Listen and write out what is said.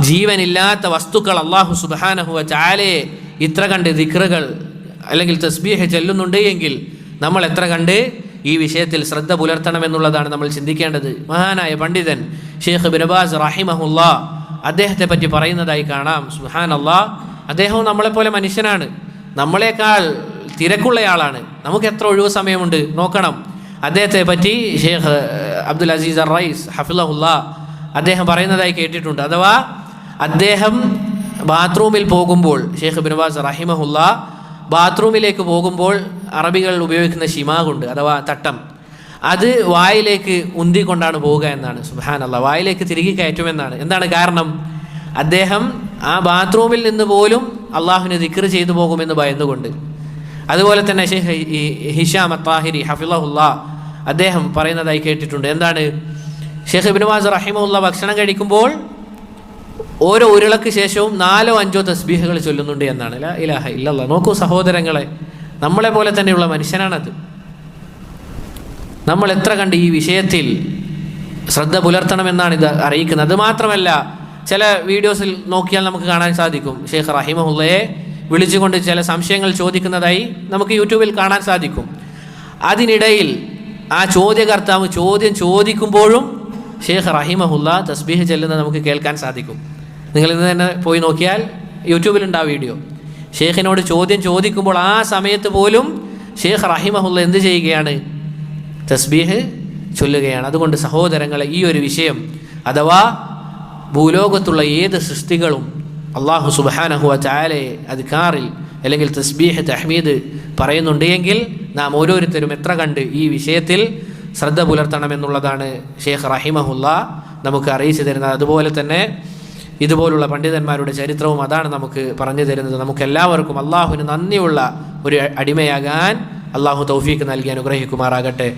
ജീവനില്ലാത്ത വസ്തുക്കൾ അല്ലാഹു സുബ്ഹാനഹു വ തആലയെ ഇത്ര കണ്ട് ദിക്റുകൾ അല്ലെങ്കിൽ തസ്ബീഹ് ചെല്ലുന്നുണ്ട് എങ്കിൽ നമ്മൾ എത്ര കണ്ട് ഈ വിഷയത്തിൽ ശ്രദ്ധ പുലർത്തണമെന്നുള്ളതാണ് നമ്മൾ ചിന്തിക്കേണ്ടത്. മഹാനായ പണ്ഡിതൻ ഷെയ്ഖ് ഇബ്നു ബാസ് റഹിമഹുല്ലാ അദ്ദേഹത്തെ പറ്റി പറയുന്നതായി കാണാം. സുബ്ഹാനല്ലാഹ്, അദ്ദേഹവും നമ്മളെപ്പോലെ മനുഷ്യനാണ്, നമ്മളെക്കാൾ തിരക്കുള്ളയാളാണ്. നമുക്ക് എത്ര ഒഴിവ് സമയമുണ്ട് നോക്കണം. അദ്ദേഹത്തെ പറ്റി ഷെയ്ഖ് അബ്ദുൽ അസീസ് അർ-റൈസ് ഹഫിളഹുല്ലാ അദ്ദേഹം പറയുന്നതായി കേട്ടിട്ടുണ്ട്. അഥവാ അദ്ദേഹം ബാത്റൂമിൽ പോകുമ്പോൾ, ഷെയ്ഖ് ഇബ്നു ബാസ് റഹിമഹുല്ലാ ബാത്റൂമിലേക്ക് പോകുമ്പോൾ അറബികൾ ഉപയോഗിക്കുന്ന ഷിമാഗുണ്ട്, അഥവാ തട്ടം, അത് വായിലേക്ക് ഉന്തിക്കൊണ്ടാണ് പോവുക എന്നാണ്. സുബ്ഹാനല്ലാഹ്, വായിലേക്ക് തിരികെ കയറ്റുമെന്നാണ്. എന്താണ് കാരണം? അദ്ദേഹം ആ ബാത്റൂമിൽ നിന്ന് പോലും അള്ളാഹുവിനെ ദിക്ർ ചെയ്തു പോകുമെന്ന് ഭയന്നുകൊണ്ട്. അതുപോലെ തന്നെ ഷെയ്ഖ് ഹിഷാം അത്താഹിരി ഹഫിളഹുല്ലാ അദ്ദേഹം പറയുന്നതായി കേട്ടിട്ടുണ്ട്. എന്താണ്? ഷെയ്ഖ് ഇബ്നു ബാസ് റഹിമഹുല്ലാ ഭക്ഷണം കഴിക്കുമ്പോൾ ഓരോ ഉരുളക്ക് ശേഷവും 4 or 5 തസ്ബീഹുകൾ ചൊല്ലുന്നുണ്ട് എന്നാണ്. ലാ ഇലാഹ ഇല്ലല്ലാഹ്. നോക്കൂ സഹോദരങ്ങളെ, നമ്മളെ പോലെ തന്നെയുള്ള മനുഷ്യനാണത്. നമ്മൾ എത്ര കണ്ട് ഈ വിഷയത്തിൽ ശ്രദ്ധ പുലർത്തണമെന്നാണ് ഇത് അറിയിക്കുന്നത്. അത് മാത്രമല്ല, ചില വീഡിയോസിൽ നോക്കിയാൽ നമുക്ക് കാണാൻ സാധിക്കും ഷെയ്ഖ് റഹിമഹുല്ലയെ വിളിച്ചുകൊണ്ട് ചില സംശയങ്ങൾ ചോദിക്കുന്നതായി നമുക്ക് യൂട്യൂബിൽ കാണാൻ സാധിക്കും. അതിനിടയിൽ ആ ചോദ്യകർത്താവ് ചോദ്യം ചോദിക്കുമ്പോഴും ഷെയ്ഖ് റഹിമഹുല്ല തസ്ബീഹ് ചെല്ലുന്നത് നമുക്ക് കേൾക്കാൻ സാധിക്കും. നിങ്ങൾ ഇന്ന് തന്നെ പോയി നോക്കിയാൽ യൂട്യൂബിലുണ്ട് ആ വീഡിയോ. ഷെയ്ഖിനോട് ചോദ്യം ചോദിക്കുമ്പോൾ ആ സമയത്ത് പോലും ഷെയ്ഖ് റഹിമഹുല്ല എന്ത് ചെയ്യുകയാണ്? തസ്ബീഹ് ചൊല്ലുകയാണ്. അതുകൊണ്ട് സഹോദരങ്ങളെ, ഈ ഒരു വിഷയം അഥവാ ഭൂലോകത്തുള്ള ഏത് സൃഷ്ടികളും അല്ലാഹു സുബ്ഹാനഹു വ തആലയെ അദ്കാറിൽ അല്ലെങ്കിൽ തസ്ബീഹ് തഹ്മീദ് പറയുന്നുണ്ട് എങ്കിൽ നാം ഓരോരുത്തരും എത്ര കണ്ട് ഈ വിഷയത്തിൽ ശ്രദ്ധ പുലർത്തണമെന്നുള്ളതാണ് ഷെയ്ഖ് റഹിമഹുല്ല നമുക്ക് അറിയിച്ചു തരുന്നത്. അതുപോലെ തന്നെ ഇതുപോലുള്ള പണ്ഡിതന്മാരുടെ ചരിത്രവും അതാണ് നമുക്ക് പറഞ്ഞു തരുന്നത്. നമുക്കെല്ലാവർക്കും അള്ളാഹുവിന് നന്ദിയുള്ള ഒരു അടിമയാകാൻ അള്ളാഹു തൗഫീക്ക് നൽകി അനുഗ്രഹിക്കുമാറാകട്ടെ.